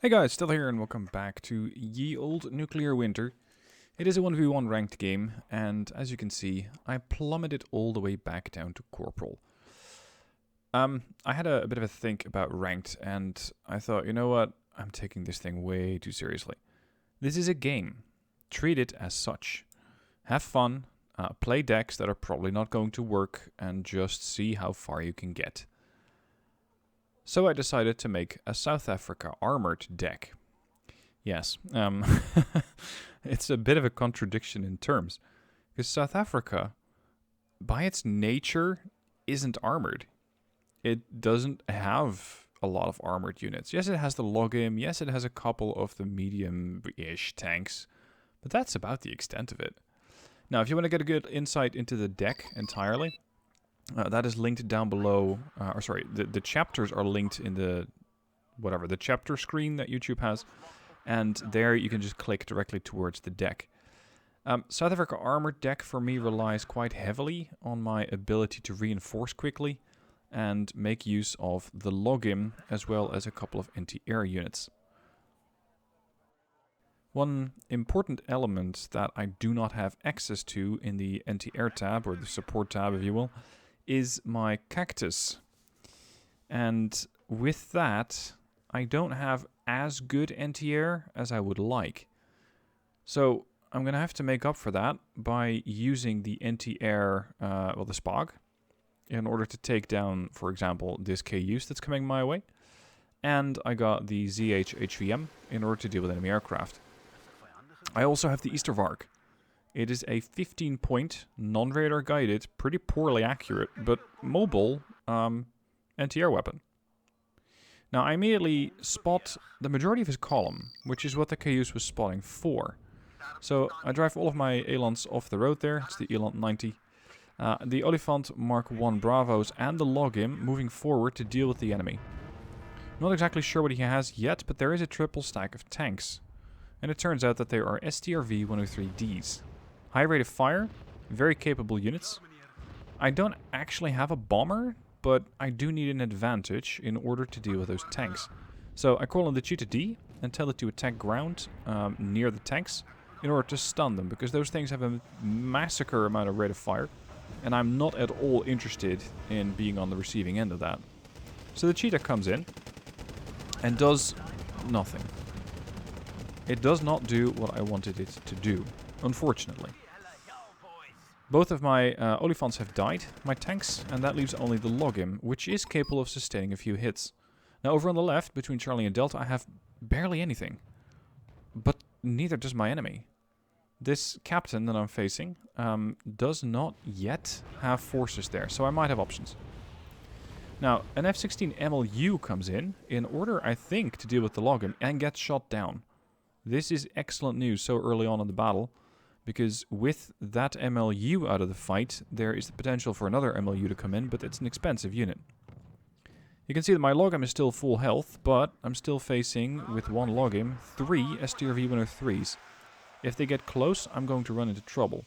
Hey guys, still here and welcome back to Ye Old Nuclear Winter. It is a 1v1 ranked game, and as you can see, I plummeted all the way back down to Corporal. I had a bit of a think about ranked, and I thought, you know what, I'm taking this thing way too seriously. This is a game. Treat it as such. Have fun, play decks that are probably not going to work, and just see how far you can get. So I decided to make a South Africa armored deck. Yes, it's a bit of a contradiction in terms, because South Africa, by its nature, isn't armored. It doesn't have a lot of armored units. Yes, it has the Wargame, yes, it has a couple of the medium-ish tanks, but that's about the extent of it. Now, if you want to get a good insight into the deck entirely, that is linked down below, the chapters are linked in the chapter screen that YouTube has, and there you can just click directly towards the deck. South Africa Armored deck for me relies quite heavily on my ability to reinforce quickly and make use of the login as well as a couple of anti-air units. One important element that I do not have access to in the anti-air tab, or the support tab if you will, is my cactus. And with that, I don't have as good anti-air as I would like. So I'm going to have to make up for that by using the anti-air, the Spog, in order to take down, for example, this KUs that's coming my way. And I got the ZH-HVM in order to deal with enemy aircraft. I also have the Eastervark. It is a 15-point, non-radar guided, pretty poorly accurate, but mobile anti-air weapon. Now, I immediately spot the majority of his column, which is what the KUs was spotting for. So I drive all of my Elans off the road there. It's the Eland 90. The Olifant Mark 1 Bravos and the Logim moving forward to deal with the enemy. Not exactly sure what he has yet, but there is a triple stack of tanks. And it turns out that they are STRV 103Ds. High rate of fire, very capable units. I don't actually have a bomber, but I do need an advantage in order to deal with those tanks. So I call on the Cheetah D and tell it to attack ground near the tanks in order to stun them, because those things have a massacre amount of rate of fire, and I'm not at all interested in being on the receiving end of that. So the Cheetah comes in and does nothing. It does not do what I wanted it to do, unfortunately. Both of my Olifants have died, my tanks, and that leaves only the Logim, which is capable of sustaining a few hits. Now over on the left, between Charlie and Delta, I have barely anything. But neither does my enemy. This captain that I'm facing does not yet have forces there, so I might have options. Now, an F-16 MLU comes in order, I think, to deal with the Logim, and gets shot down. This is excellent news so early on in the battle, because with that MLU out of the fight, there is the potential for another MLU to come in, but it's an expensive unit. You can see that my Logim is still full health, but I'm still facing, with one Logim, 3 STRV 103s. If they get close, I'm going to run into trouble.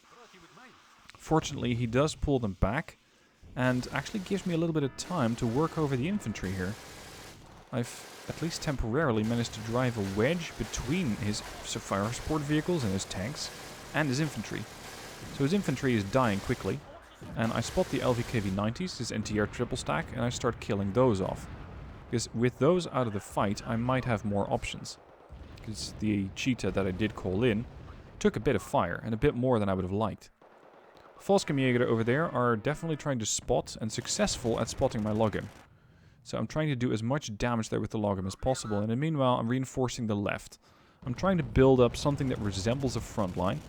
Fortunately, he does pull them back, and actually gives me a little bit of time to work over the infantry here. I've at least temporarily managed to drive a wedge between his fire support vehicles and his tanks and his infantry. So his infantry is dying quickly, and I spot the LVKV-90s, his anti-air triple stack, and I start killing those off. Because with those out of the fight, I might have more options. Because the Cheetah that I did call in took a bit of fire, and a bit more than I would have liked. Volkskamjäger over there are definitely trying to spot, and successful at spotting my Logim. So I'm trying to do as much damage there with the Logim as possible, and in the meanwhile I'm reinforcing the left. I'm trying to build up something that resembles a front line,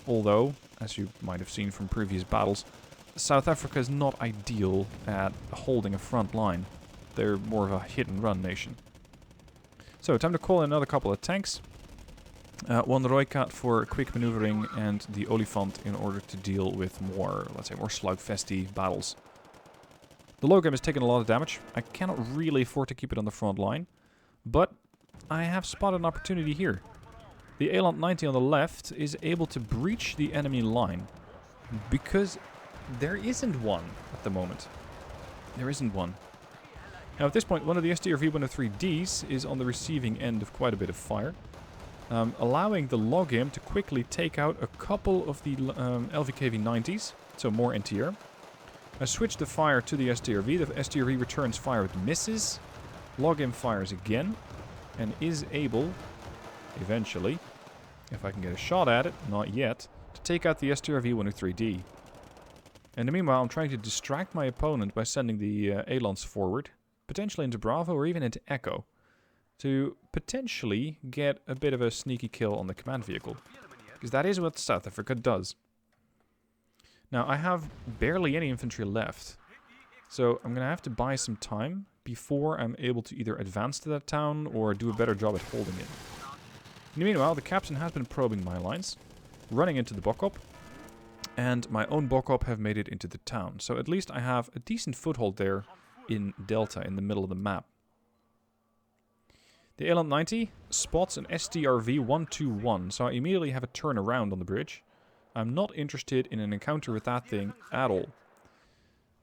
although, as you might have seen from previous battles, South Africa is not ideal at holding a front line. They're more of a hit-and-run nation. So, time to call in another couple of tanks. One Roycat for quick maneuvering, and the Olifant in order to deal with more, let's say, more slugfesty battles. The Logim has taken a lot of damage. I cannot really afford to keep it on the front line, but I have spotted an opportunity here. The Eland 90 on the left is able to breach the enemy line, because there isn't one at the moment. There isn't one. Now at this point, one of the STRV-103Ds is on the receiving end of quite a bit of fire, allowing the Wargame to quickly take out a couple of the LVKV-90s, so more NTR. I switch the fire to the STRV. The STRV returns fire with misses. Wargame fires again, and is able, eventually, if I can get a shot at it, not yet, to take out the STRV-103D. In the meanwhile, I'm trying to distract my opponent by sending the Elans forward, potentially into Bravo or even into Echo, to potentially get a bit of a sneaky kill on the command vehicle. Because that is what South Africa does. Now, I have barely any infantry left, so I'm going to have to buy some time before I'm able to either advance to that town or do a better job at holding it. In the meanwhile, the captain has been probing my lines, running into the Bokop, and my own Bokop have made it into the town. So at least I have a decent foothold there in Delta, in the middle of the map. The Eland 90 spots an STRV-121, so I immediately have a turn around on the bridge. I'm not interested in an encounter with that thing at all.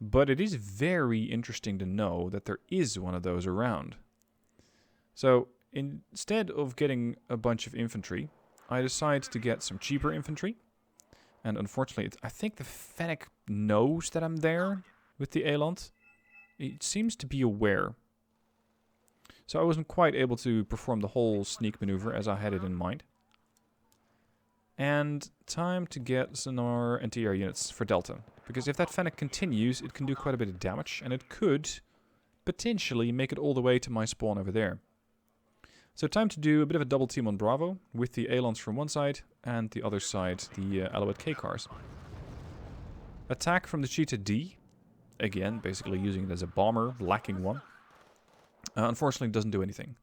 But it is very interesting to know that there is one of those around. So instead of getting a bunch of infantry, I decide to get some cheaper infantry. And unfortunately, I think the Fennec knows that I'm there with the Eland. It seems to be aware. So I wasn't quite able to perform the whole sneak maneuver as I had it in mind. And time to get some more NTR units for Delta. Because if that Fennec continues, it can do quite a bit of damage. And it could potentially make it all the way to my spawn over there. So time to do a bit of a double team on Bravo. With the Elans from one side and the other side, the Alouette K-Cars. Attack from the Cheetah D. Again, basically using it as a bomber, lacking one. Unfortunately, it doesn't do anything.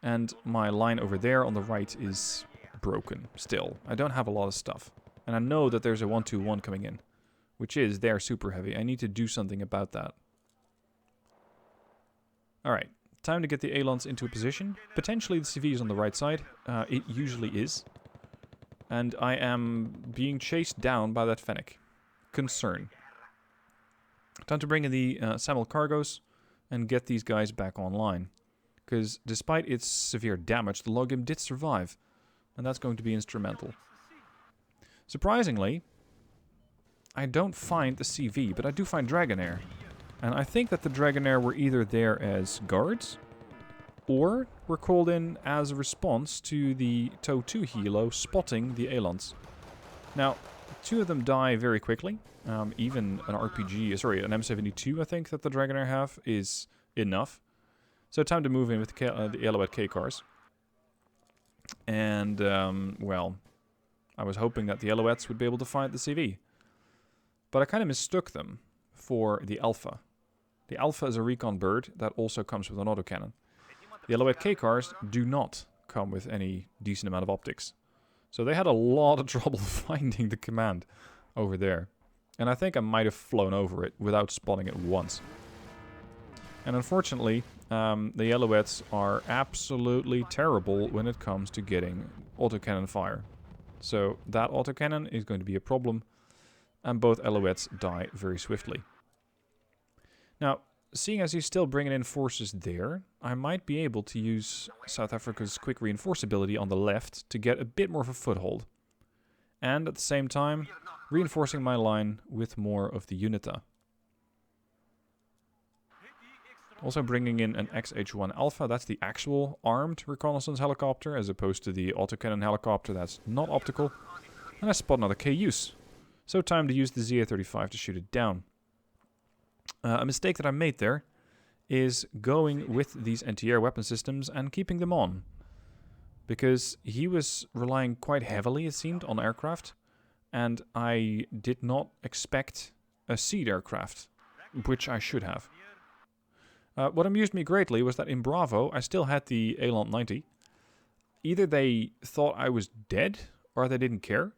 And my line over there on the right is broken still. I don't have a lot of stuff. And I know that there's a 1-2-1 coming in, which is they're super heavy. I need to do something about that. Alright, time to get the Elans into a position. Potentially the CV is on the right side. It usually is. And I am being chased down by that Fennec. Concern. Time to bring in the Samuel cargoes and get these guys back online. Because despite its severe damage, the Wargame did survive. And that's going to be instrumental. Surprisingly, I don't find the CV, but I do find Dragonair. And I think that the Dragonair were either there as guards, or were called in as a response to the TOW 2 helo spotting the Elans. Now, two of them die very quickly. Even an RPG, sorry, an M72 I think that the Dragonair have is enough. So time to move in with the Alouette K-Cars. And, well, I was hoping that the Alouettes would be able to find the CV. But I kind of mistook them for the Alpha. The Alpha is a recon bird that also comes with an autocannon. The Alouette K-Cars do not come with any decent amount of optics. So they had a lot of trouble finding the command over there. And I think I might have flown over it without spotting it once. And unfortunately, the Alouettes are absolutely terrible when it comes to getting autocannon fire. So that autocannon is going to be a problem, and both Alouettes die very swiftly. Now, seeing as he's still bringing in forces there, I might be able to use South Africa's quick reinforceability on the left to get a bit more of a foothold. And at the same time, reinforcing my line with more of the UNITA. Also bringing in an XH-1 Alpha, that's the actual armed reconnaissance helicopter, as opposed to the autocannon helicopter that's not optical. And I spot another KUs. So time to use the ZA-35 to shoot it down. A mistake that I made there is going with these anti-air weapon systems and keeping them on. Because he was relying quite heavily, it seemed, on aircraft. And I did not expect a seed aircraft, which I should have. What amused me greatly was that in Bravo, I still had the Eland 90. Either they thought I was dead, or they didn't care.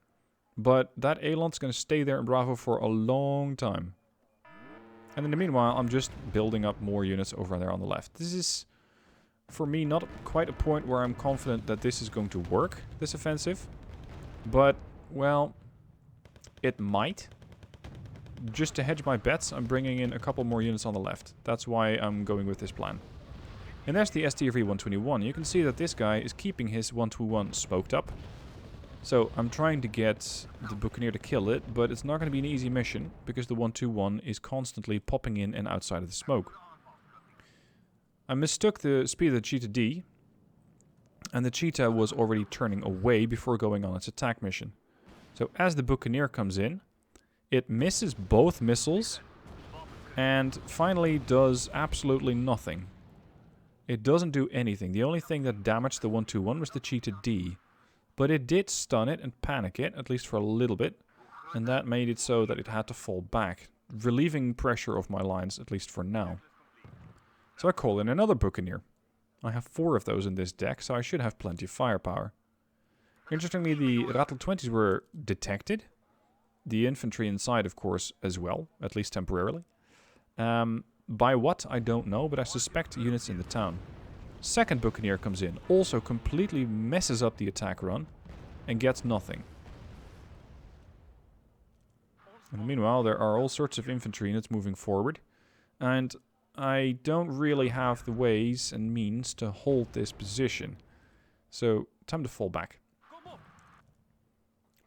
But that Eland's going to stay there in Bravo for a long time. And in the meanwhile, I'm just building up more units over there on the left. This is, for me, not quite a point where I'm confident that this is going to work, this offensive. But, well, it might. just to hedge my bets, I'm bringing in a couple more units on the left. That's why I'm going with this plan. And there's the STRV 121. You can see that this guy is keeping his 121 smoked up. So I'm trying to get the Buccaneer to kill it, but it's not going to be an easy mission, because the 121 is constantly popping in and outside of the smoke. I mistook the speed of the Cheetah D, and the Cheetah was already turning away before going on its attack mission. So as the Buccaneer comes in, it misses both missiles, and finally does absolutely nothing. It doesn't do anything. The only thing that damaged the 121 was the Cheetah D. But it did stun it and panic it, at least for a little bit. And that made it so that it had to fall back, relieving pressure of my lines, at least for now. So I call in another Buccaneer. I have 4 of those in this deck, so I should have plenty of firepower. Interestingly, the Rattle-20s were detected. The infantry inside, of course, as well, at least temporarily. By what, I don't know, but I suspect units in the town. Second Buccaneer comes in, also completely messes up the attack run, and gets nothing. And meanwhile, there are all sorts of infantry units moving forward, and I don't really have the ways and means to hold this position. So, time to fall back.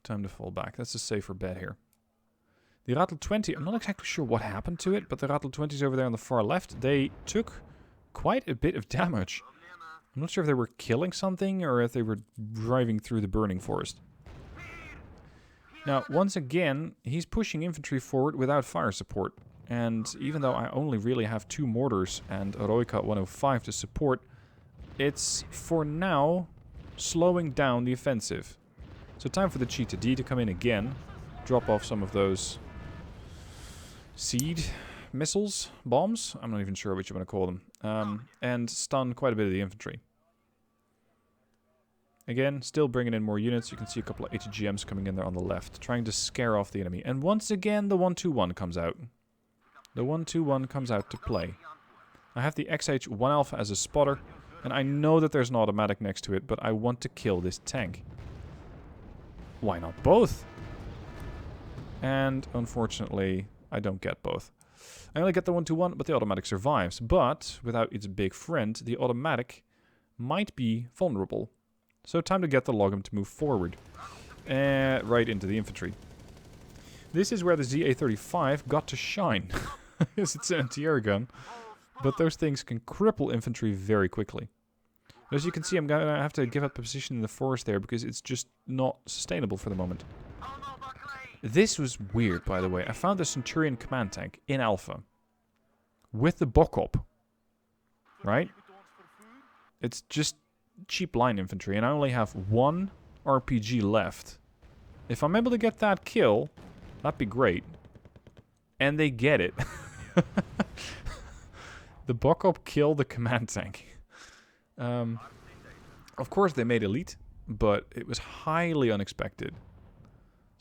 Time to fall back. That's a safer bet here. The Rattle-20, I'm not exactly sure what happened to it, but the Rattle-20s over there on the far left, they took quite a bit of damage. I'm not sure if they were killing something or if they were driving through the burning forest. Now, once again, he's pushing infantry forward without fire support. And even though I only really have 2 mortars and a Roika 105 to support, it's, for now, slowing down the offensive. So time for the Cheetah D to come in again, drop off some of those seed missiles, bombs, I'm not even sure what you want to call them, and stun quite a bit of the infantry. Again, still bringing in more units. You can see a couple of HGMs coming in there on the left, trying to scare off the enemy. And once again, the 121 comes out. The 121 comes out to play. I have the XH1 Alpha as a spotter, and I know that there's an automatic next to it, but I want to kill this tank. Why not both? And unfortunately, I don't get both. I only get the 121, but the automatic survives. But without its big friend, the automatic might be vulnerable. So time to get the Logum to move forward. Right into the infantry. This is where the ZA-35 got to shine. Yes, it's an anti-air gun. But those things can cripple infantry very quickly. As you can see, I'm going to have to give up a position in the forest there because it's just not sustainable for the moment. This was weird, by the way. I found the Centurion command tank in Alpha. With the Bokop. Right? It's just cheap line infantry, and I only have 1 RPG left. If I'm able to get that kill, that'd be great. And they get it. The Bokop killed the command tank. Of course they made elite, but it was highly unexpected.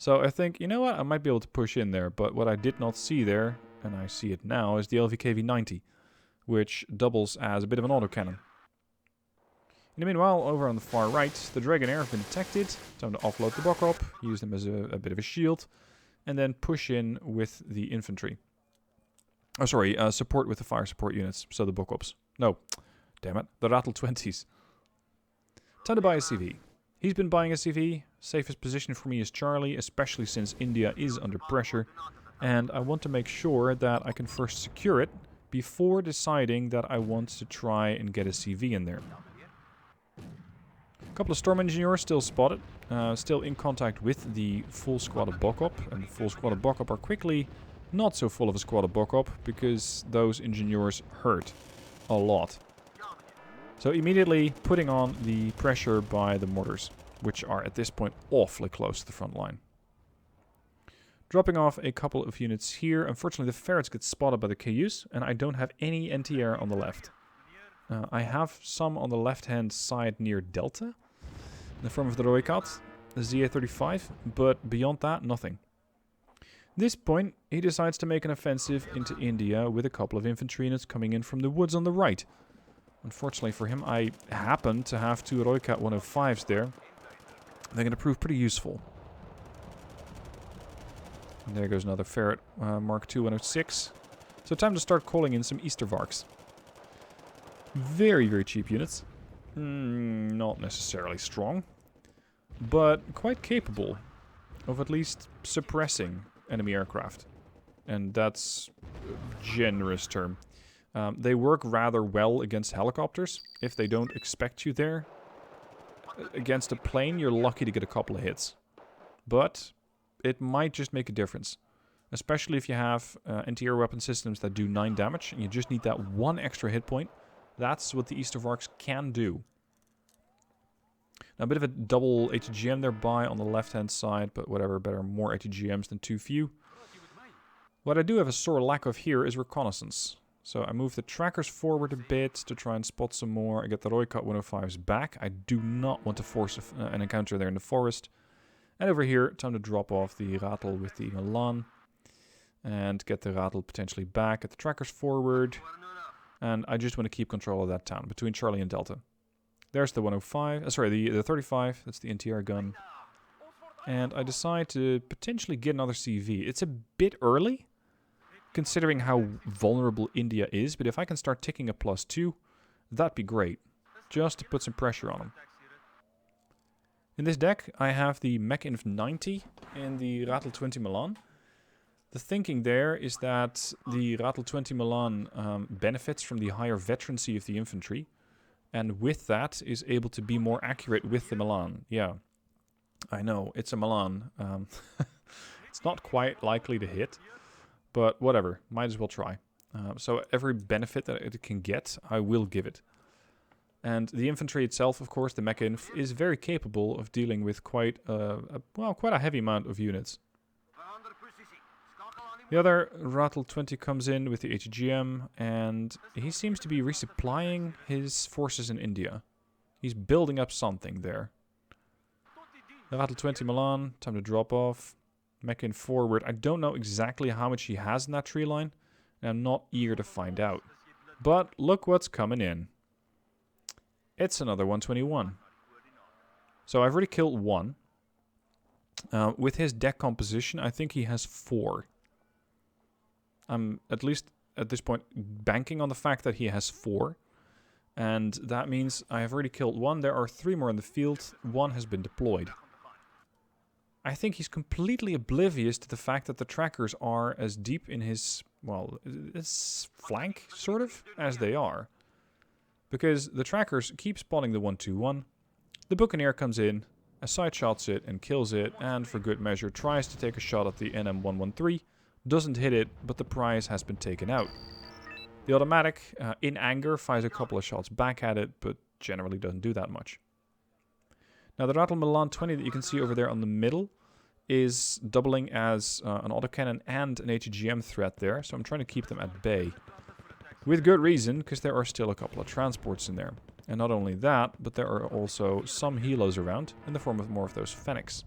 So I think, you know what, I might be able to push in there, but what I did not see there, and I see it now, is the LVKV-90, which doubles as a bit of an autocannon. In the meanwhile, over on the far right, the Dragonair have been detected. Time to offload the Bokop, use them as a bit of a shield, and then push in with the infantry. Oh, sorry, support with the fire support units, so the Bokops. No, damn it, the Rattle-20s. Time to buy a CV. He's been buying a CV. Safest position for me is Charlie, especially since India is under pressure. And I want to make sure that I can first secure it before deciding that I want to try and get a CV in there. A couple of Storm Engineers still spotted. Still in contact with the full squad of Bokop. And the full squad of Bokop are quickly not so full of a squad of Bokop because those Engineers hurt a lot. So immediately putting on the pressure by the mortars, which are at this point awfully close to the front line. Dropping off a couple of units here. Unfortunately, the ferrets get spotted by the KUs, and I don't have any anti-air on the left. I have some on the left-hand side near Delta, in the form of the Roikat, the ZA-35, but beyond that, nothing. At this point, he decides to make an offensive into India with a couple of infantry units coming in from the woods on the right. Unfortunately for him, I happen to have 2 Roikat 105s there. They're going to prove pretty useful. There goes another ferret, Mark II 106. So time to start calling in some Eastervarks. Very, very cheap units. Not necessarily strong, but quite capable of at least suppressing enemy aircraft. And that's a generous term. They work rather well against helicopters. If they don't expect you there, against a plane, you're lucky to get a couple of hits. But it might just make a difference. Especially if you have anti-air weapon systems that do 9 damage, and you just need that one extra hit point. That's what the Eastervarks can do. Now, a bit of a double ATGM thereby on the left-hand side, but whatever, better more ATGMs than too few. What I do have a sore lack of here is reconnaissance. So I move the trackers forward a bit to try and spot some more. I get the Roycat 105s back. I do not want to force an encounter there in the forest. And over here, time to drop off the Rattle with the Milan. And get the Rattle potentially back. Get the trackers forward. And I just want to keep control of that town between Charlie and Delta. There's the 105. Sorry, the 35. That's the NTR gun. And I decide to potentially get another CV. It's a bit early, considering how vulnerable India is. But if I can start ticking a +2, that'd be great. Just to put some pressure on them. In this deck, I have the Mech-Inf 90 and the Rattle 20 Milan. The thinking there is that the Rattle 20 Milan benefits from the higher veterancy of the infantry. And with that is able to be more accurate with the Milan. Yeah, I know, it's a Milan. It's not quite likely to hit, but whatever, might as well try. So every benefit that it can get, I will give it. And the infantry itself, of course, the Mech-Inf, is very capable of dealing with quite a heavy amount of units. The other Rattle 20 comes in with the HGM, and he seems to be resupplying his forces in India. He's building up something there. The Rattle 20 Milan, time to drop off. Mech-Inf forward. I don't know exactly how much he has in that tree line, and I'm not eager to find out. But look what's coming in. It's another 121. So I've already killed 1. With his deck composition, I think he has 4. I'm, at least at this point, banking on the fact that he has 4. And that means I have already killed 1. There are 3 more in the field. 1 has been deployed. I think he's completely oblivious to the fact that the trackers are as deep in his, well, his flank, sort of, as they are. Because the trackers keep spawning the 121. The Buccaneer comes in, side shots it and kills it, and for good measure tries to take a shot at the NM113. Doesn't hit it, but the prize has been taken out. The automatic, in anger, fires a couple of shots back at it, but generally doesn't do that much. Now the Rattle Milan 20 that you can see over there on the middle is doubling as an autocannon and an HGM threat there, so I'm trying to keep them at bay. With good reason, because there are still a couple of transports in there. And not only that, but there are also some helos around in the form of more of those Fennecs.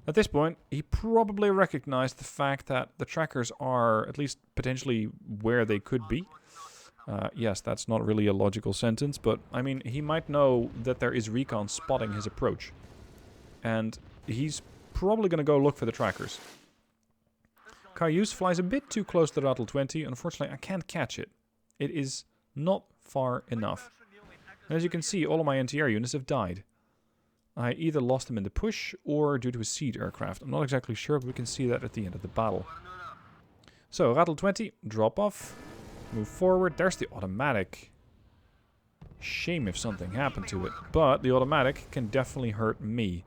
At this point, he probably recognized the fact that the trackers are at least potentially where they could be. Yes, that's not really a logical sentence, but I mean, he might know that there is recon spotting his approach. And he's probably going to go look for the trackers. Cayuse flies a bit too close to the Rattle 20. Unfortunately, I can't catch it. It is not far enough. And as you can see, all of my anti-air units have died. I either lost them in the push or due to a siege aircraft. I'm not exactly sure, but we can see that at the end of the battle. So, Rattle 20, drop off, move forward. There's the automatic. Shame if something happened to it, but the automatic can definitely hurt me.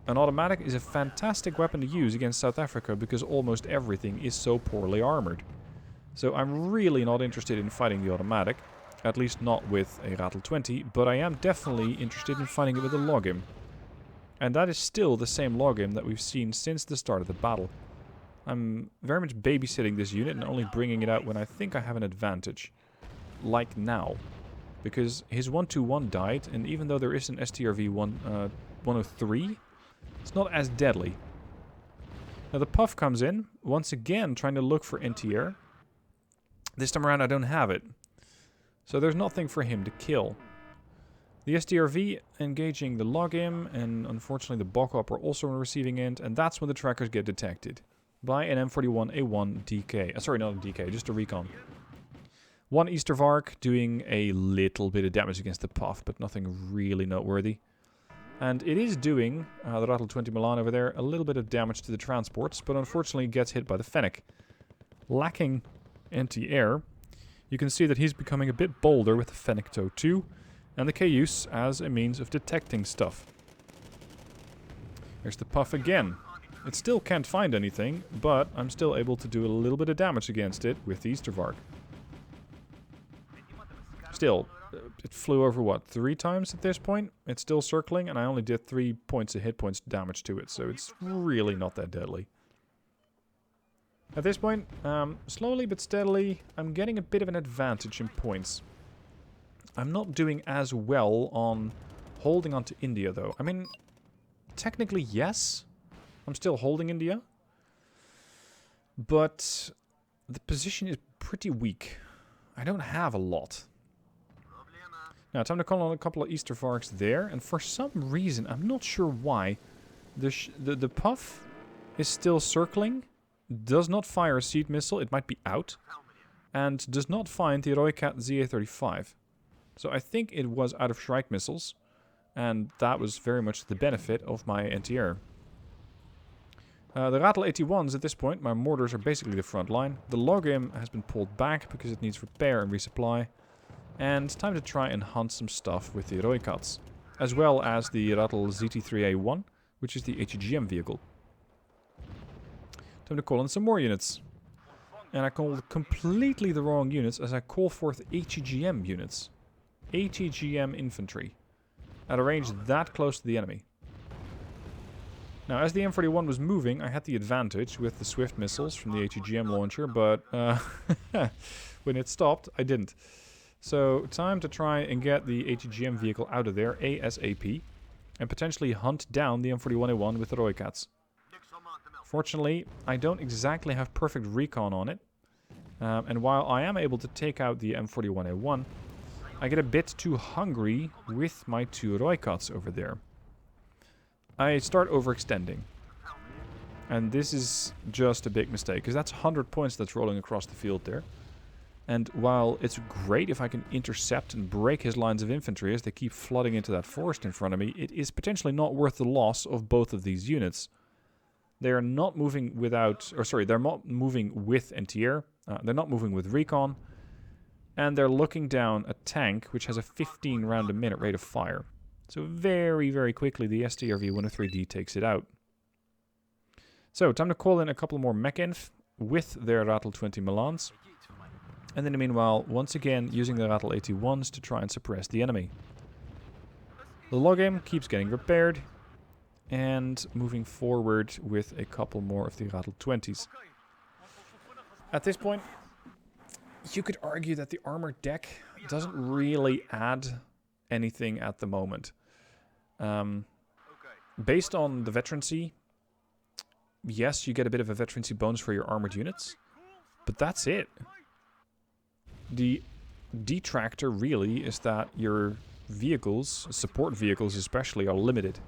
An automatic is a fantastic weapon to use against South Africa because almost everything is so poorly armored. So I'm really not interested in fighting the automatic. At least not with a Rattle 20, but I am definitely interested in fighting it with a Wargame. And that is still the same Wargame that we've seen since the start of the battle. I'm very much babysitting this unit and only bringing it out when I think I have an advantage. Like now. Because his 121 died, and even though there is an STRV 103, it's not as deadly. Now the Puff comes in, once again trying to look for NTR. This time around I don't have it. So there's nothing for him to kill. The The STRV engaging the login, and unfortunately the Bockup are also on the receiving end, and that's when the trackers get detected by an M41A1 DK. Sorry, not a DK, just a recon. One Eastervark doing a little bit of damage against the Puff, but nothing really noteworthy. And it is doing, the Rattle 20 Milan over there, a little bit of damage to the transports, but unfortunately gets hit by the Fennec. Lacking anti-air, you can see that he's becoming a bit bolder with the Fennec Toe 2 and the Cayuse as a means of detecting stuff. There's the Puff again. It still can't find anything, but I'm still able to do a little bit of damage against it with the Eastervark. Still, it flew over, what, 3 times at this point? It's still circling, and I only did 3 points of hit points damage to it, so it's really not that deadly. At this point, slowly but steadily, I'm getting a bit of an advantage in points. I'm not doing as well on holding on to India, though. I mean, technically, yes. I'm still holding India. But the position is pretty weak. I don't have a lot. Now, time to call on a couple of Eastervarks there. And for some reason, I'm not sure why, the Puff is still circling. Does not fire a seed missile. It might be out. And does not find the Roycat ZA-35. So I think it was out of Shrike missiles. And that was very much the benefit of my anti-air. The Rattle 81s at this point, my mortars are basically the front line. The Logim has been pulled back because it needs repair and resupply. And time to try and hunt some stuff with the Roycats. As well as the Rattle ZT3A1, which is the HEGM vehicle. Time to call in some more units. And I called completely the wrong units as I call forth HEGM units. HEGM infantry. At a range that close to the enemy. Now, as the M41 was moving, I had the advantage with the Swift missiles from the HEGM launcher, but when it stopped, I didn't. So, time to try and get the HEGM vehicle out of there ASAP, and potentially hunt down the M41A1 with the Roycats. Fortunately, I don't exactly have perfect recon on it, and while I am able to take out the M41A1, I get a bit too hungry with my 2 Roycats over there. I start overextending. And this is just a big mistake, because that's 100 points that's rolling across the field there. And while it's great if I can intercept and break his lines of infantry as they keep flooding into that forest in front of me, it is potentially not worth the loss of both of these units. They are not moving without, or sorry, they're not moving with anti-air, they're not moving with recon, and they're looking down a tank which has a 15 round a minute rate of fire. So very, very quickly the STRV-103D takes it out. So, time to call in a couple more mech-inf with their Rattle 20 Milans. And in the meanwhile, once again, using the Rattle 81s to try and suppress the enemy. The Logim keeps getting repaired. And moving forward with a couple more of the Rattle 20s. At this point, you could argue that the armored deck doesn't really add anything at the moment. Based on the veterancy, yes, you get a bit of a veterancy bonus for your armored units, but that's it. The detractor really is that your vehicles, support vehicles especially, are limited.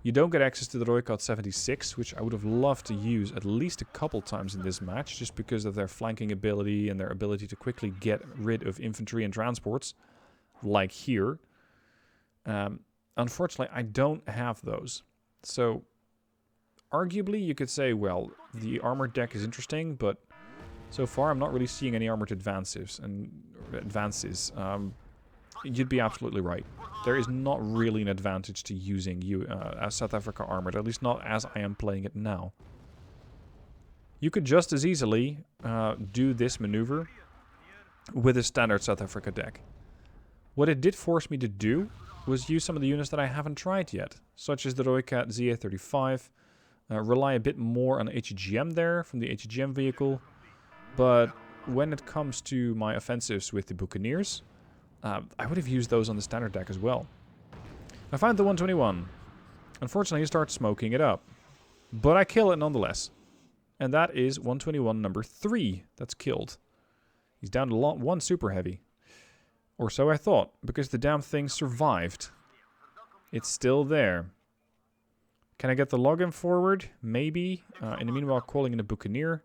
You don't get access to the Roycat 76, which I would have loved to use at least a couple times in this match, just because of their flanking ability and their ability to quickly get rid of infantry and transports, like here. Unfortunately, I don't have those. So, arguably, you could say, well, the armored deck is interesting, but so far I'm not really seeing any armored advances. You'd be absolutely right. There is not really an advantage to using South Africa armored, at least not as I am playing it now. You could just as easily do this maneuver with a standard South Africa deck. What it did force me to do was use some of the units that I haven't tried yet, such as the Roycat ZA-35, rely a bit more on HEGM there from the HEGM vehicle, but when it comes to my offensives with the Buccaneers, I would have used those on the standard deck as well. I find the 121. Unfortunately, he starts smoking it up. But I kill it nonetheless. And that is 121 number 3 that's killed. He's down to 1 super heavy. Or so I thought, because the damn thing survived. It's still there. Can I get the login forward? Maybe. In the meanwhile, calling in a Buccaneer.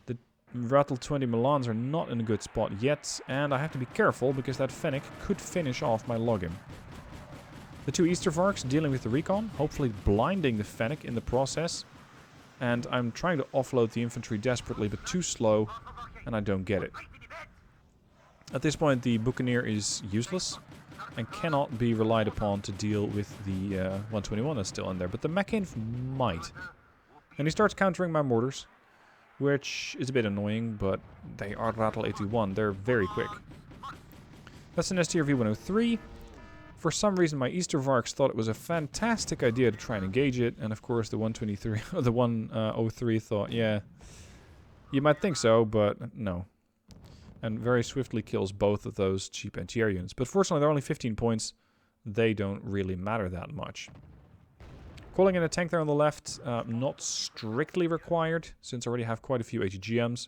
The Rattle 20 Milans are not in a good spot yet. And I have to be careful, because that Fennec could finish off my login. The two Eastervarks dealing with the recon. Hopefully blinding the Fennec in the process. And I'm trying to offload the infantry desperately, but too slow. And I don't get it. At this point, the Buccaneer is useless and cannot be relied upon to deal with the 121 that's still in there. But the Mech-Inf might. And he starts countering my mortars, which is a bit annoying, but they are Rattle 81. They're very quick. That's an STR V103. For some reason, my Eastervarks thought it was a fantastic idea to try and engage it. And of course, the 123, the 103 thought, yeah, you might think so, but no. And very swiftly kills both of those cheap anti-air units. But fortunately, they're only 15 points. They don't really matter that much. Calling in a tank there on the left, not strictly required, since I already have quite a few ATGMs.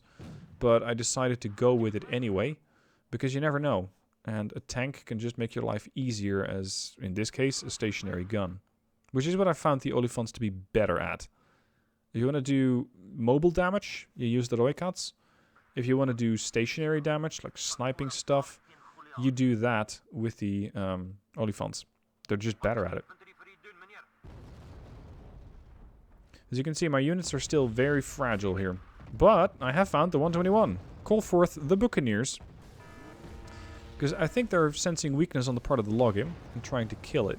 But I decided to go with it anyway, because you never know. And a tank can just make your life easier as, in this case, a stationary gun. Which is what I found the Olifants to be better at. If you want to do mobile damage, you use the Roikats. If you want to do stationary damage, like sniping stuff, you do that with the Olifants. They're just better at it. As you can see, my units are still very fragile here. But I have found the 121. Call forth the Buccaneers. Because I think they're sensing weakness on the part of the Logim and trying to kill it.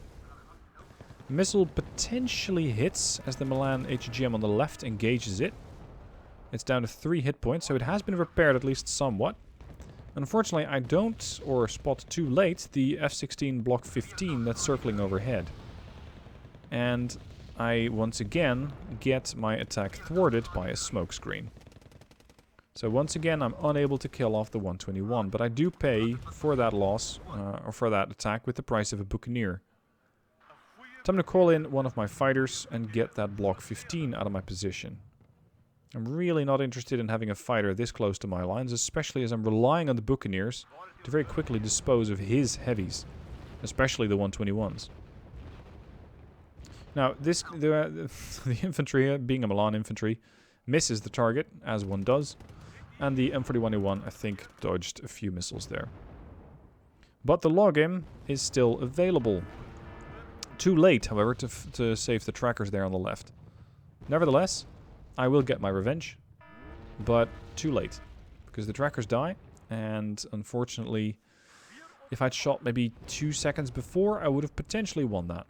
Missile potentially hits as the Milan HGM on the left engages it. It's down to 3 hit points, so it has been repaired at least somewhat. Unfortunately, I don't, or spot too late, the F-16 Block 15 that's circling overhead. And I, once again, get my attack thwarted by a smokescreen. So once again, I'm unable to kill off the 121, but I do pay for that loss, or for that attack, with the price of a Buccaneer. Time to call in one of my fighters and get that Block 15 out of my position. I'm really not interested in having a fighter this close to my lines, especially as I'm relying on the Buccaneers to very quickly dispose of his heavies, especially the 121s. Now, the infantry, being a Milan infantry, misses the target, as one does, and the M41A1, I think, dodged a few missiles there. But the Logim is still available. Too late, however, to save the trackers there on the left. Nevertheless, I will get my revenge, but too late, because the trackers die, and unfortunately, if I'd shot maybe 2 seconds before, I would have potentially won that.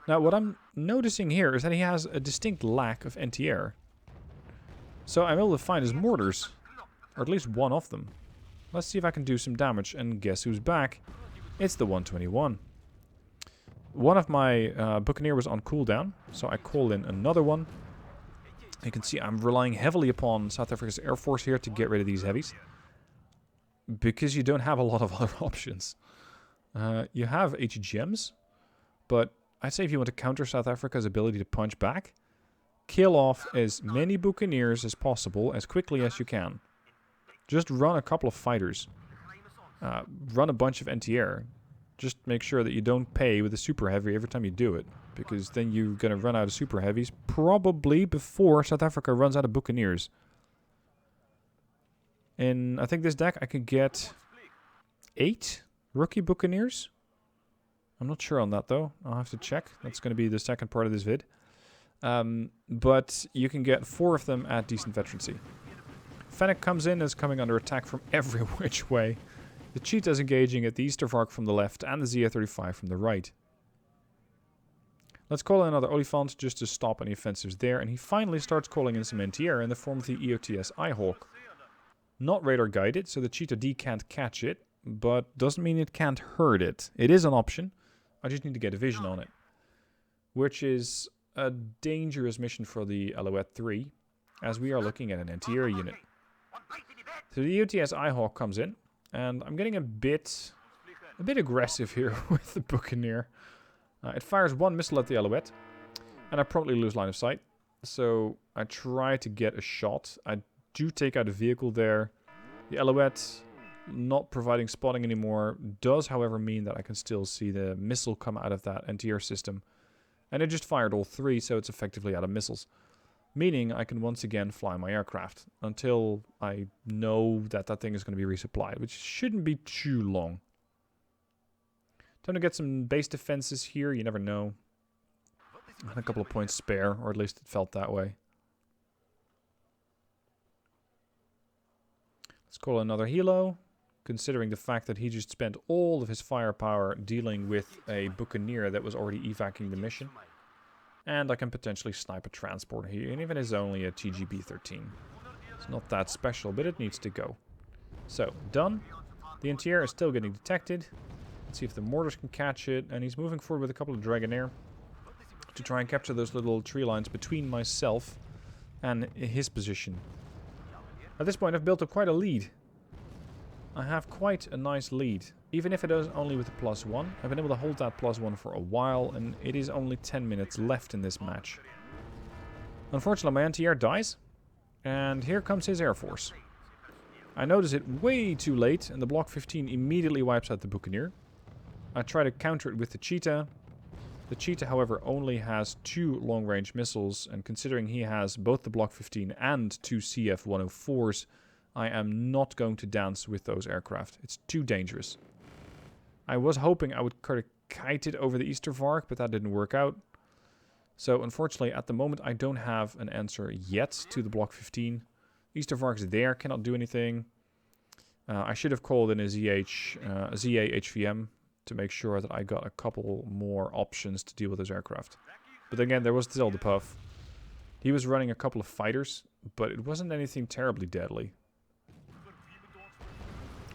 Now, what I'm noticing here is that he has a distinct lack of anti-air. So I'm able to find his mortars, or at least one of them. Let's see if I can do some damage, and guess who's back? It's the 121. One of my Buccaneer was on cooldown, so I call in another one. You can see I'm relying heavily upon South Africa's Air Force here to get rid of these heavies. Because you don't have a lot of other options. You have HGMs, but I'd say if you want to counter South Africa's ability to punch back, kill off as many Buccaneers as possible as quickly as you can. Just run a couple of fighters. Run a bunch of anti-air. Just make sure that you don't pay with a super heavy every time you do it, because then you're going to run out of super heavies probably before South Africa runs out of Buccaneers. In, I think this deck I could get 8 rookie Buccaneers. I'm not sure on that though. I'll have to check. That's going to be the second part of this vid. But you can get 4 of them at decent veterancy. Fennec comes in as coming under attack from every which way. The Cheetah's engaging at the Eastervark from the left and the ZF-35 from the right. Let's call in another Olifant just to stop any offensives there, and he finally starts calling in some anti-air in the form of the EOTS Eyehawk. Not radar guided, so the Cheetah D can't catch it, but doesn't mean it can't hurt it. It is an option. I just need to get a vision on it, which is a dangerous mission for the Alouette 3, as we are looking at an anti-air unit. So the EOTS Eyehawk comes in, and I'm getting a bit aggressive here with the Buccaneer. It fires 1 missile at the Alouette, and I promptly lose line of sight. So I try to get a shot. I do take out a vehicle there. The Alouette not providing spotting anymore does, however, mean that I can still see the missile come out of that anti-air system. And it just fired all 3, so it's effectively out of missiles. Meaning I can once again fly my aircraft until I know that that thing is going to be resupplied, which shouldn't be too long. Time to get some base defenses here, you never know. I had a couple of points spare, or at least it felt that way. Let's call another helo, considering the fact that he just spent all of his firepower dealing with a buccaneer that was already evacuating the mission. And I can potentially snipe a transport here, and even it's only a TGB-13. It's not that special, but it needs to go. So, done. The anti-air is still getting detected. Let's see if the mortars can catch it, and he's moving forward with a couple of Dragonair to try and capture those little tree lines between myself and his position. At this point, I've built up quite a lead. I have quite a nice lead. Even if it is only with a +1, I've been able to hold that +1 for a while, and it is only 10 minutes left in this match. Unfortunately, my anti-air dies, and here comes his air force. I notice it way too late, and the Block 15 immediately wipes out the buccaneer. I try to counter it with the cheetah. The cheetah, however, only has 2 long-range missiles, and considering he has both the Block 15 and 2 CF-104s, I am not going to dance with those aircraft. It's too dangerous. I was hoping I would kind of kite it over the Eastervark, but that didn't work out. So, unfortunately, at the moment, I don't have an answer yet to the Block 15. Eastervark's there, cannot do anything. I should have called in a ZA HVM to make sure that I got a couple more options to deal with his aircraft. But again, there was still the puff. He was running a couple of fighters, but it wasn't anything terribly deadly.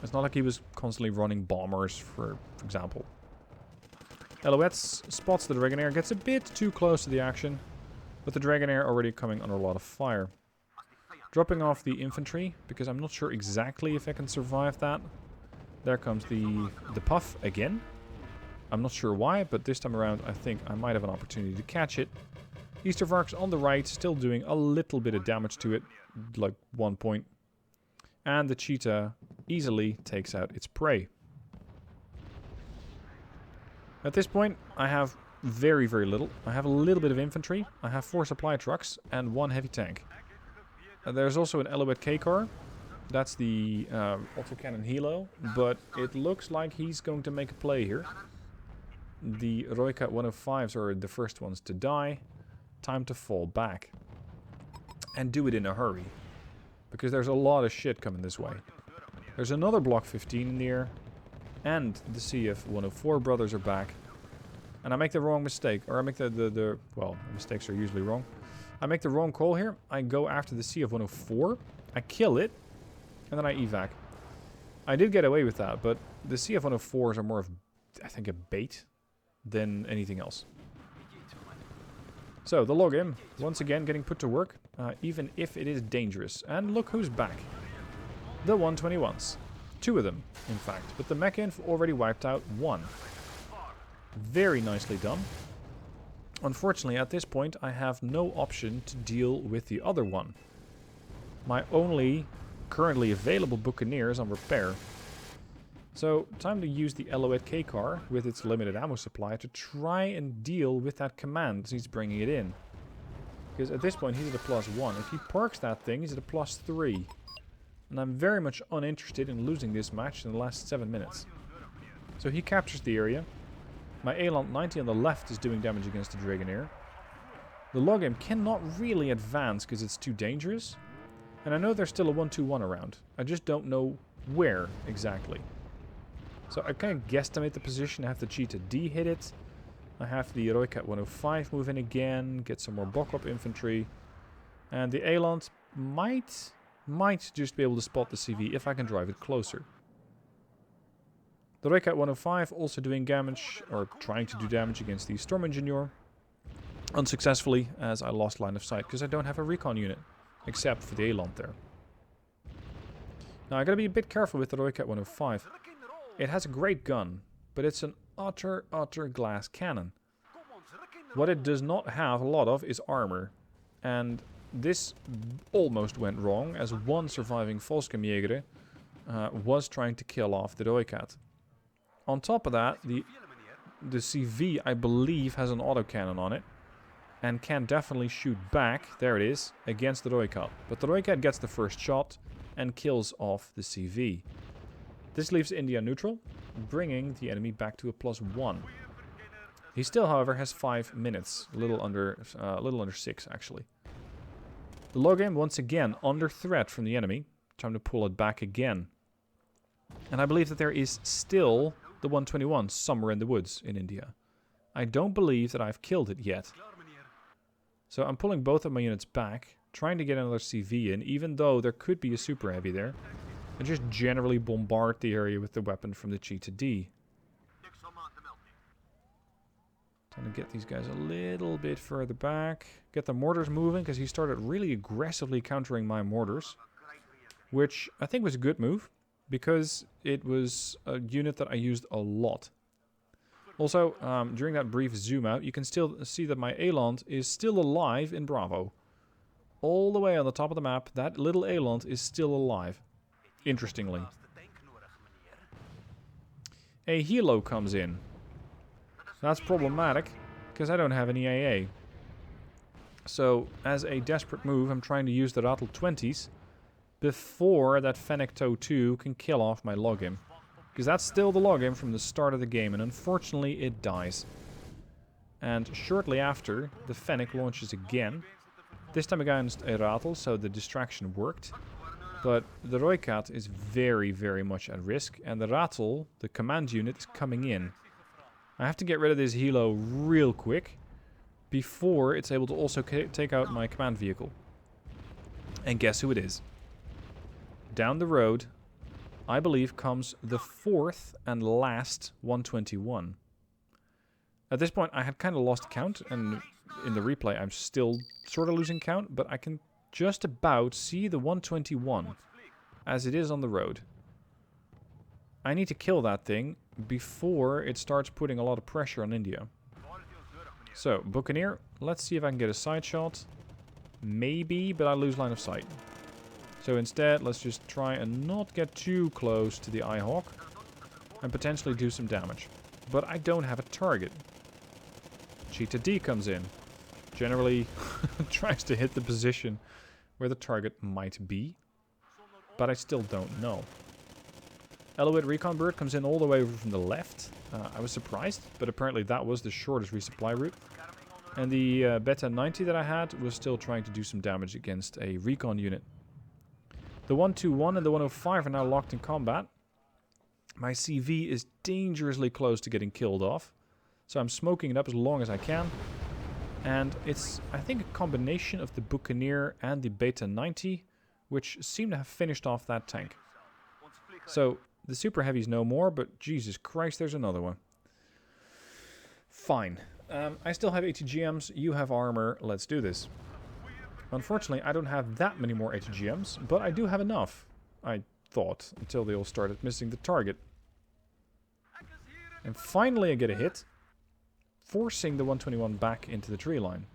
It's not like he was constantly running bombers, for example. Elouets spots the Dragonair, gets a bit too close to the action, with the Dragonair already coming under a lot of fire. Dropping off the infantry, because I'm not sure exactly if I can survive that. There comes the puff again. I'm not sure why, but this time around I think I might have an opportunity to catch it. Eastervark's on the right, still doing a little bit of damage to it, like 1 point. And the cheetah easily takes out its prey. At this point, I have very, very little. I have a little bit of infantry. I have 4 supply trucks and 1 heavy tank. There's also an Elouet K-car. That's the autocannon helo, but it looks like he's going to make a play here. The Roika 105s are the first ones to die. Time to fall back. And do it in a hurry. Because there's a lot of shit coming this way. There's another Block 15 in the air. And the CF-104 brothers are back. And I make the wrong mistake. Or I make well, mistakes are usually wrong. I make the wrong call here. I go after the CF-104. I kill it. And then I evac. I did get away with that, but the CF-104s are more of, I think, a bait than anything else. So, the login, once again getting put to work, even if it is dangerous. And look who's back. The 121s. 2 of them, in fact. But the mech-inf already wiped out 1. Very nicely done. Unfortunately, at this point, I have no option to deal with the other one. My only currently available buccaneer is on repair. So, time to use the Elouet K-car with its limited ammo supply to try and deal with that command as he's bringing it in. Because at this point, he's at a +1. If he parks that thing, he's at a +3. And I'm very much uninterested in losing this match in the last 7 minutes. So he captures the area. My Eland 90 on the left is doing damage against the Dragonair. The Logim cannot really advance because it's too dangerous. And I know there's still a 1-2-1 around. I just don't know where exactly. So I kind of guesstimate the position. I have the Cheetah D hit it. I have the Roikat 105 move in again. Get some more Boklop infantry. And the Eland might just be able to spot the CV if I can drive it closer. The Roikat 105 also doing damage, or trying to do damage against the Storm Engineer. Unsuccessfully, as I lost line of sight because I don't have a recon unit. Except for the Eland there. Now I gotta be a bit careful with the Roikat 105. It has a great gun, but it's an utter glass cannon. What it does not have a lot of is armor. And this almost went wrong, as one surviving Volkskamjäger was trying to kill off the Doikat. On top of that, the CV, I believe, has an autocannon on it. And can definitely shoot back, there it is, against the Doikat. But the Doikat gets the first shot and kills off the CV. This leaves India neutral, bringing the enemy back to a +1. He still, however, has 5 minutes, a little under 6 actually. The log game once again under threat from the enemy. Time to pull it back again. And I believe that there is still the 121 somewhere in the woods in India. I don't believe that I've killed it yet. So I'm pulling both of my units back, trying to get another CV in, even though there could be a super heavy there. And just generally bombard the area with the weapon from the Cheetah D. Trying to get these guys a little bit further back. Get the mortars moving, because he started really aggressively countering my mortars. Which I think was a good move, because it was a unit that I used a lot. Also, during that brief zoom out, you can still see that my Eland is still alive in Bravo. All the way on the top of the map, that little Eland is still alive. Interestingly. A helo comes in. That's problematic, because I don't have any AA. So, as a desperate move, I'm trying to use the Rattle 20s before that Fennec Toe 2 can kill off my login. Because that's still the login from the start of the game, and unfortunately it dies. And shortly after, the Fennec launches again. This time against a Rattle, so the distraction worked. But the Roycat is very, very much at risk, and the Rattle, the command unit, is coming in. I have to get rid of this helo real quick before it's able to also take out my command vehicle. And guess who it is? Down the road, I believe, comes the 4th and last 121. At this point, I had kind of lost count, and in the replay, I'm still sort of losing count, but I can just about see the 121 as it is on the road. I need to kill that thing before it starts putting a lot of pressure on India. So, Buccaneer, let's see if I can get a side shot. Maybe, but I lose line of sight. So instead, let's just try and not get too close to the Eyehawk and potentially do some damage. But I don't have a target. Cheetah D comes in. Generally tries to hit the position where the target might be, but I still don't know. Eloid Recon Bird comes in all the way over from the left. I was surprised, but apparently that was the shortest resupply route. And the Beta 90 that I had was still trying to do some damage against a recon unit. The 121 and the 105 are now locked in combat. My CV is dangerously close to getting killed off, so I'm smoking it up as long as I can. And it's, I think, a combination of the Buccaneer and the Beta 90, which seem to have finished off that tank. So, the Super Heavy's no more, but Jesus Christ, there's another one. Fine. I still have ATGMs, you have armor, let's do this. Unfortunately, I don't have that many more ATGMs, but I do have enough, I thought, until they all started missing the target. And finally I get a hit, forcing the 121 back into the tree line.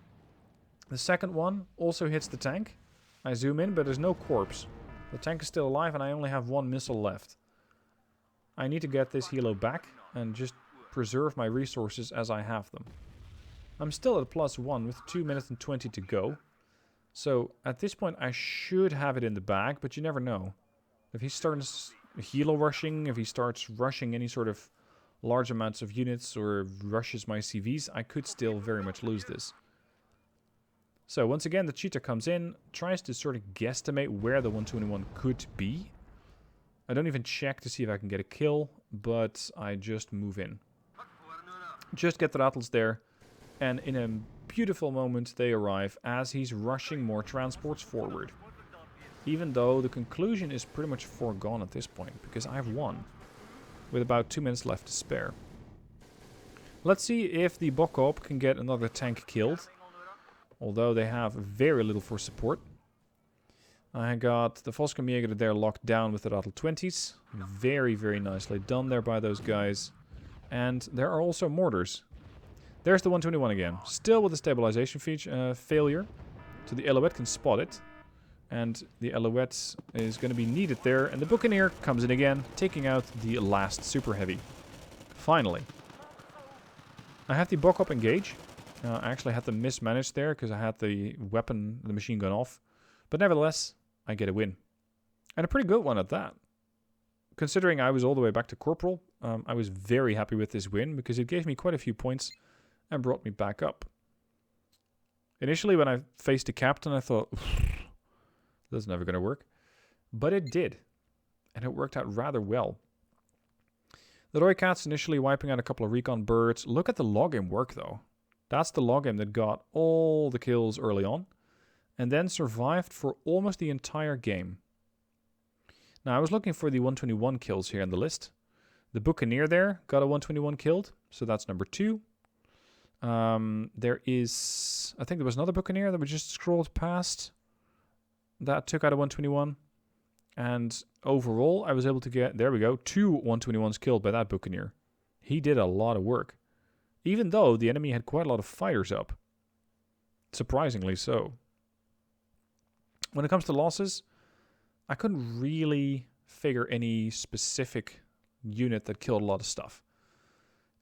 The second one also hits the tank. I zoom in, but there's no corpse. The tank is still alive and I only have one missile left. I need to get this helo back and just preserve my resources as I have them. I'm still at +1 with 2 minutes and 20 to go. So at this point I should have it in the bag, but you never know. If he starts helo rushing, if he starts rushing any sort of large amounts of units or rushes my CVs, I could still very much lose this. So once again the Cheetah comes in, tries to sort of guesstimate where the 121 could be. I don't even check to see if I can get a kill, but I just move in. Just get the Rattles there, and in a beautiful moment they arrive as he's rushing more transports forward. Even though the conclusion is pretty much foregone at this point, because I've won, with about 2 minutes left to spare. Let's see if the Bokop can get another tank killed, although they have very little for support. I got the Volkskamjäger there locked down with the Rattle 20s. Very, very nicely done there by those guys. And there are also mortars. There's the 121 again. Still with the stabilization failure. So the Eloet can spot it. And the Alouette is going to be needed there. And the Buccaneer comes in again, taking out the last Super Heavy. Finally. I have the Bok-Up engage. I actually had to mismanage there because I had the weapon, the machine gun off. But nevertheless, I get a win. And a pretty good one at that. Considering I was all the way back to Corporal, I was very happy with this win because it gave me quite a few points and brought me back up. Initially, when I faced the Captain, I thought, that's never going to work. But it did. And it worked out rather well. The Roycats initially wiping out a couple of recon birds. Look at the login work, though. That's the login that got all the kills early on. And then survived for almost the entire game. Now, I was looking for the 121 kills here in the list. The Buccaneer there got a 121 killed. So that's number 2. There is... I think there was another Buccaneer that we just scrolled past. That took out a 121. And overall, I was able to get, there we go, 2 121s killed by that Buccaneer. He did a lot of work. Even though the enemy had quite a lot of fighters up. Surprisingly so. When it comes to losses, I couldn't really figure any specific unit that killed a lot of stuff.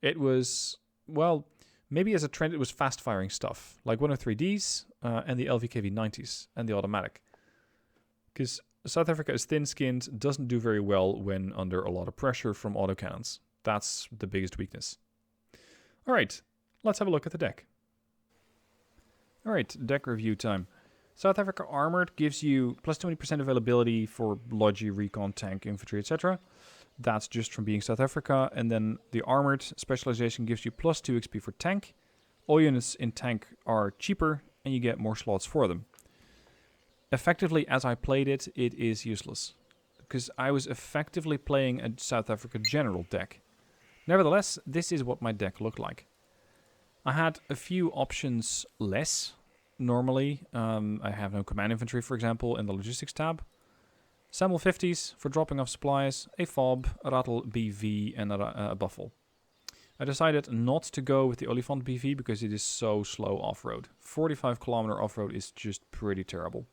It was, well, maybe as a trend it was fast-firing stuff. Like 103Ds and the LVKV-90s and the automatic. Because South Africa is thin-skinned, doesn't do very well when under a lot of pressure from autocannons. That's the biggest weakness. Alright, let's have a look at the deck. Alright, deck review time. South Africa Armored gives you plus 20% availability for Logi, Recon, Tank, Infantry, etc. That's just from being South Africa. And then the Armored specialization gives you plus 2 XP for Tank. All units in Tank are cheaper and you get more slots for them. Effectively, as I played it, it is useless. Because I was effectively playing a South Africa General deck. Nevertheless, this is what my deck looked like. I had a few options less. Normally, I have no command infantry, for example, in the logistics tab. Sample 50s for dropping off supplies, a fob, a rattle BV, and a buffle. I decided not to go with the Olifant BV because it is so slow off-road. 45 kilometer off-road is just pretty terrible.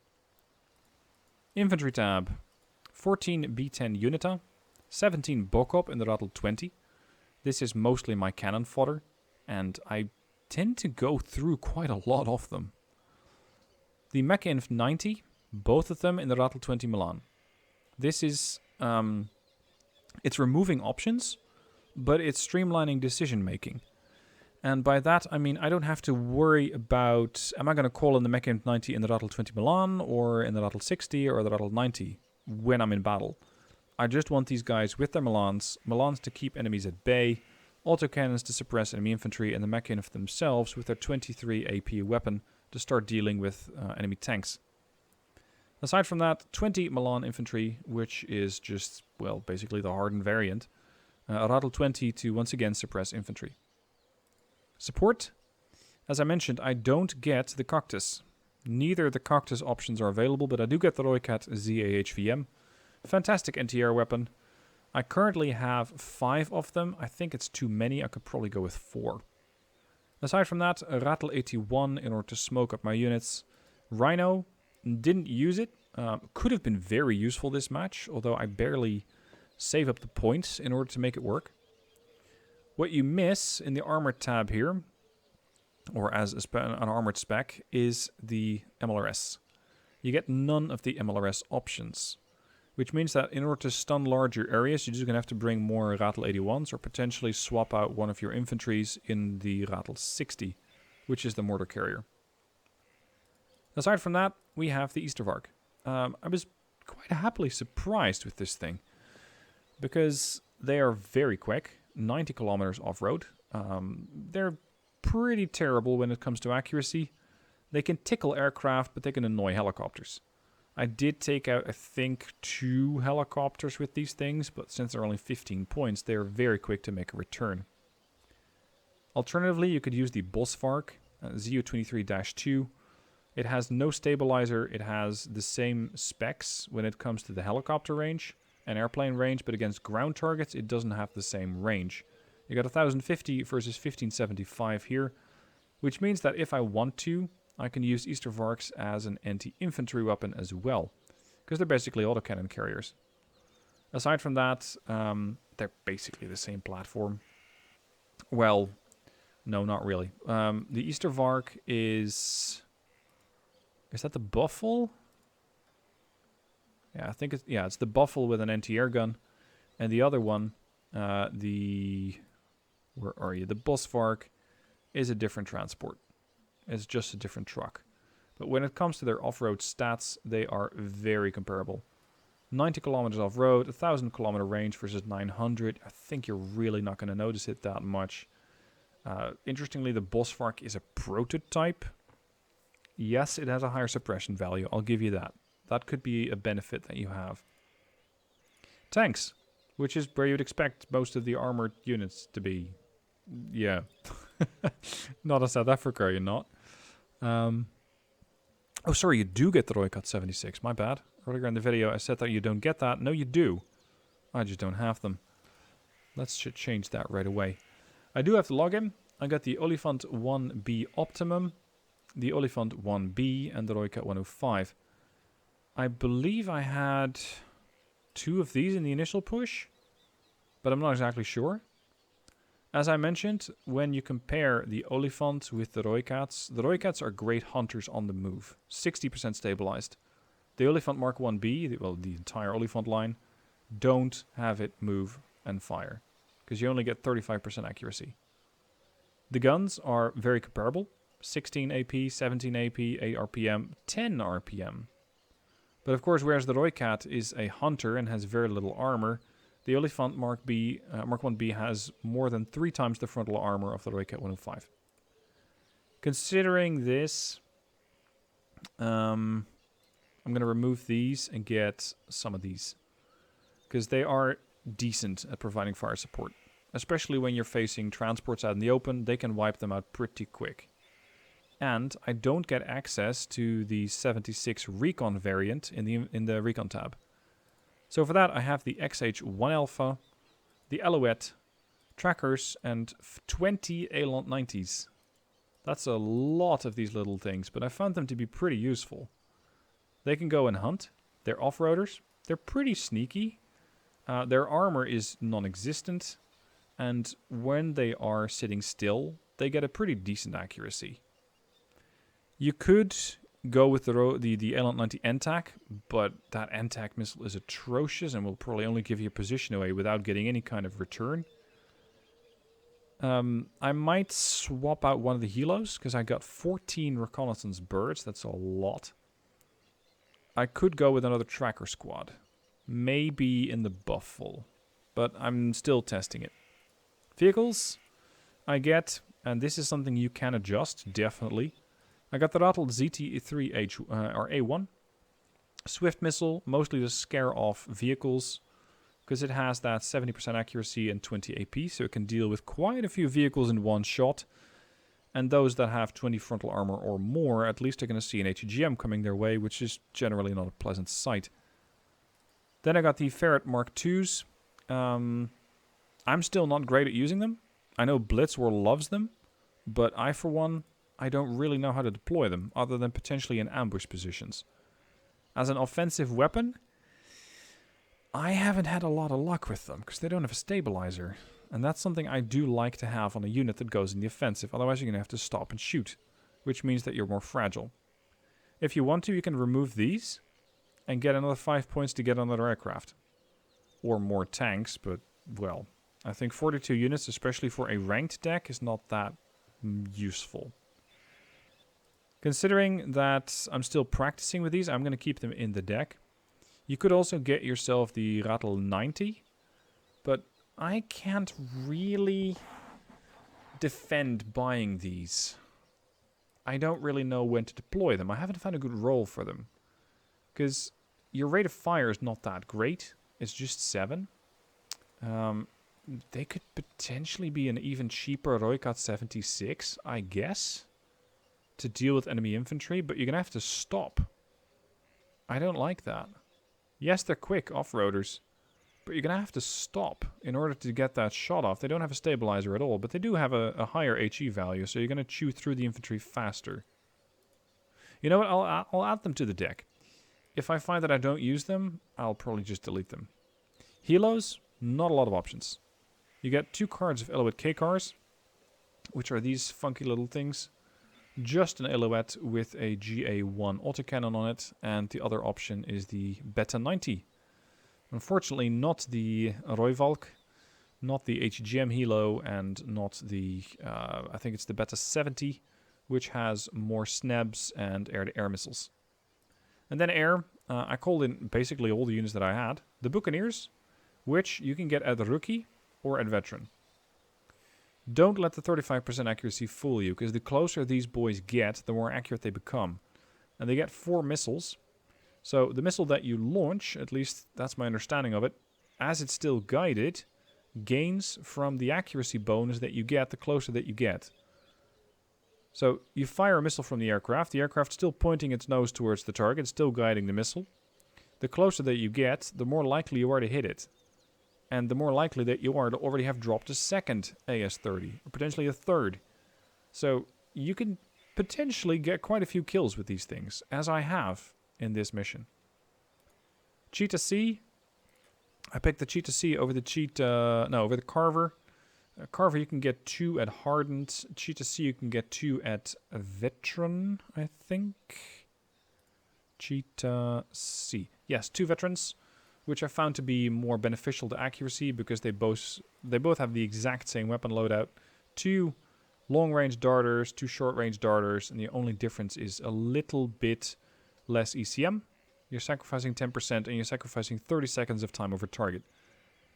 Infantry tab, 14 B10 Unita, 17 Bok-Up in the Rattle 20. This is mostly my cannon fodder, and I tend to go through quite a lot of them. The Mech-Inf 90, both of them in the Rattle 20 Milan. This is, it's removing options, but it's streamlining decision making. And by that, I mean, I don't have to worry about, am I going to call in the Mech-Inf 90 in the Rattle 20 Milan, or in the Rattle 60, or the Rattle 90 when I'm in battle. I just want these guys with their Milans to keep enemies at bay, autocannons to suppress enemy infantry, and the Mech-Inf themselves with their 23 AP weapon to start dealing with enemy tanks. Aside from that, 20 Milan infantry, which is just, well, basically the hardened variant. A Rattle 20 to once again suppress infantry. Support. As I mentioned, I don't get the Cactus. Neither the Cactus options are available, but I do get the Roycat ZAHVM. Fantastic anti-air weapon. I currently have 5 of them. I think it's too many. I could probably go with 4. Aside from that, a Rattle 81 in order to smoke up my units. Rhino, didn't use it. Could have been very useful this match, although I barely save up the points in order to make it work. What you miss in the armored tab here, or as an armored spec, is the MLRS. You get none of the MLRS options, which means that in order to stun larger areas, you're just going to have to bring more Rattle 81s or potentially swap out one of your infantries in the Rattle 60, which is the mortar carrier. Aside from that, we have the Eastervark. I was quite happily surprised with this thing, because they are very quick, 90 kilometers off-road. They're pretty terrible when it comes to accuracy. They can tickle aircraft, but they can annoy helicopters. I did take out, I think, 2 helicopters with these things, but since they're only 15 points, they're very quick to make a return. Alternatively, you could use the Bosvark, ZU-23-2. It has no stabilizer. It has the same specs when it comes to the helicopter range and airplane range, but against ground targets, it doesn't have the same range. You got 1050 versus 1575 here, which means that if I want to, I can use Eastervarks as an anti-infantry weapon as well, because they're basically autocannon carriers. Aside from that, they're basically the same platform. Well, no, not really. The Eastervark is... Is that the Buffle? Yeah, I think it's... Yeah, it's the Buffle with an anti-air gun. And the other one, the... Where are you? The Bosvark is a different transport. It's just a different truck. But when it comes to their off-road stats, they are very comparable. 90 kilometers off-road, 1,000 kilometer range versus 900. I think you're really not going to notice it that much. Interestingly, the Bosvark is a prototype. Yes, it has a higher suppression value. I'll give you that. That could be a benefit that you have. Tanks, which is where you'd expect most of the armored units to be. Yeah. Not in South Africa, you're not. Oh, sorry, you do get the Roycat 76. My bad. Earlier in the video, I said that you don't get that. No, you do. I just don't have them. Let's change that right away. I do have the login. I got the Olifant 1B Optimum, the Olifant 1B, and the Roycat 105. I believe I had 2 of these in the initial push, but I'm not exactly sure. As I mentioned, when you compare the Olifant with the Roycats are great hunters on the move. 60% stabilized. The Olifant Mark 1B, well, the entire Olifant line, don't have it move and fire, because you only get 35% accuracy. The guns are very comparable. 16 AP, 17 AP, 8 RPM, 10 RPM. But of course, whereas the Roycat is a hunter and has very little armor, the Olifant Mark 1B has more than 3 times the frontal armor of the Roycat 105. Considering this, I'm going to remove these and get some of these, because they are decent at providing fire support. Especially when you're facing transports out in the open, they can wipe them out pretty quick. And I don't get access to the 76 Recon variant in the Recon tab. So for that, I have the XH1 Alpha, the Alouette, trackers, and 20 Eland 90s. That's a lot of these little things, but I found them to be pretty useful. They can go and hunt. They're off-roaders. They're pretty sneaky. Their armor is non-existent. And when they are sitting still, they get a pretty decent accuracy. You could go with the Eland 90 NTAC, but that NTAC missile is atrocious and will probably only give you a position away without getting any kind of return. I might swap out one of the helos, because I got 14 reconnaissance birds. That's a lot. I could go with another tracker squad. Maybe in the Buffle, but I'm still testing it. Vehicles, I get, and this is something you can adjust, definitely. I got the Rattled ZT3 or A1. Swift missile, mostly to scare off vehicles, because it has that 70% accuracy and 20 AP, so it can deal with quite a few vehicles in one shot. And those that have 20 frontal armor or more, at least are going to see an HEGM coming their way, which is generally not a pleasant sight. Then I got the Ferret Mark IIs. I'm still not great at using them. I know Blitzwar loves them, but I, for one, I don't really know how to deploy them, other than potentially in ambush positions. As an offensive weapon, I haven't had a lot of luck with them, because they don't have a stabilizer. And that's something I do like to have on a unit that goes in the offensive, otherwise you're going to have to stop and shoot, which means that you're more fragile. If you want to, you can remove these, and get another 5 points to get another aircraft. Or more tanks, but, well, I think 42 units, especially for a ranked deck, is not that useful. Considering that I'm still practicing with these, I'm going to keep them in the deck. You could also get yourself the Rattle 90, but I can't really defend buying these. I don't really know when to deploy them. I haven't found a good role for them. Because your rate of fire is not that great. It's just 7. They could potentially be an even cheaper Roycat 76, I guess, to deal with enemy infantry, but you're going to have to stop. I don't like that. Yes, they're quick off-roaders, but you're going to have to stop in order to get that shot off. They don't have a stabilizer at all, but they do have a higher HE value, so you're going to chew through the infantry faster. You know what? I'll add them to the deck. If I find that I don't use them, I'll probably just delete them. Helos, not a lot of options. You get 2 cards of Illuit K-Cars, which are these funky little things. Just an Illuit with a GA1 autocannon on it, and the other option is the Beta 90. Unfortunately, not the Royvalk, not the HGM Helo, and not the, I think it's the Beta 70, which has more snabs and air-to-air missiles. And then air, I called in basically all the units that I had. The Buccaneers, which you can get at Rookie or at Veteran. Don't let the 35% accuracy fool you, because the closer these boys get, the more accurate they become. And they get 4 missiles. So the missile that you launch, at least that's my understanding of it, as it's still guided, gains from the accuracy bonus that you get the closer that you get. So you fire a missile from the aircraft's still pointing its nose towards the target, still guiding the missile. The closer that you get, the more likely you are to hit it. And the more likely that you are to already have dropped a second AS-30, or potentially a third. So you can potentially get quite a few kills with these things, as I have in this mission. Cheetah C. I picked the Cheetah C over the over the Carver. Carver you can get 2 at Hardened. Cheetah C you can get 2 at Veteran, I think. Cheetah C. Yes, 2 Veterans, which I found to be more beneficial to accuracy because they both have the exact same weapon loadout. 2 long-range darters, 2 short-range darters, and the only difference is a little bit less ECM. You're sacrificing 10% and you're sacrificing 30 seconds of time over target.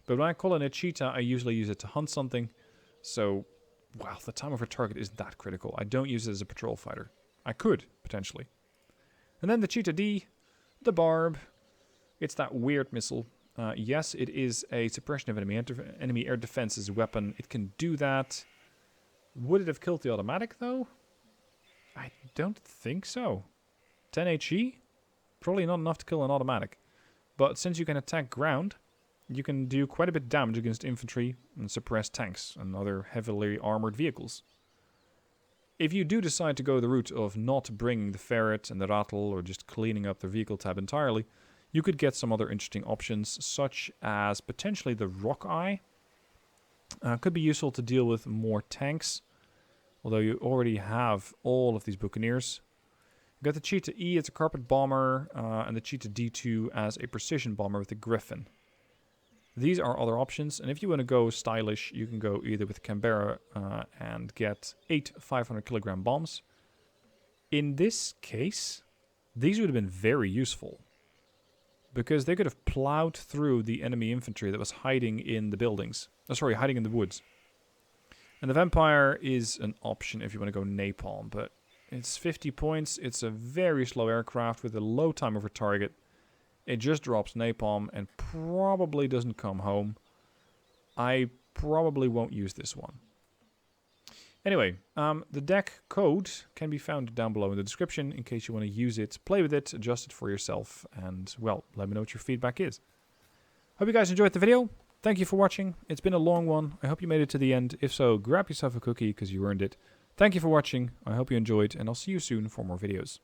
But when I call in a cheetah, I usually use it to hunt something. So, wow, the time over target isn't that critical. I don't use it as a patrol fighter. I could, potentially. And then the Cheetah D, the Barb. It's that weird missile. Yes, it is a suppression of enemy air defenses weapon. It can do that. Would it have killed the automatic, though? I don't think so. 10 HE? Probably not enough to kill an automatic. But since you can attack ground, you can do quite a bit of damage against infantry and suppress tanks and other heavily armored vehicles. If you do decide to go the route of not bringing the ferret and the rattle or just cleaning up the vehicle tab entirely, you could get some other interesting options, such as potentially the Rock Eye. Could be useful to deal with more tanks, although you already have all of these Buccaneers. You've got the Cheetah E as a carpet bomber, and the Cheetah D2 as a precision bomber with the Griffin. These are other options, and if you want to go stylish, you can go either with Canberra and get 8 500-kilogram bombs. In this case, these would have been very useful, because they could have plowed through the enemy infantry that was hiding in the buildings. Hiding in the woods. And the Vampire is an option if you want to go napalm, but it's 50 points. It's a very slow aircraft with a low time over target. It just drops napalm and probably doesn't come home. I probably won't use this one. Anyway, the deck code can be found down below in the description in case you want to use it, play with it, adjust it for yourself, and, well, let me know what your feedback is. Hope you guys enjoyed the video. Thank you for watching. It's been a long one. I hope you made it to the end. If so, grab yourself a cookie because you earned it. Thank you for watching. I hope you enjoyed, and I'll see you soon for more videos.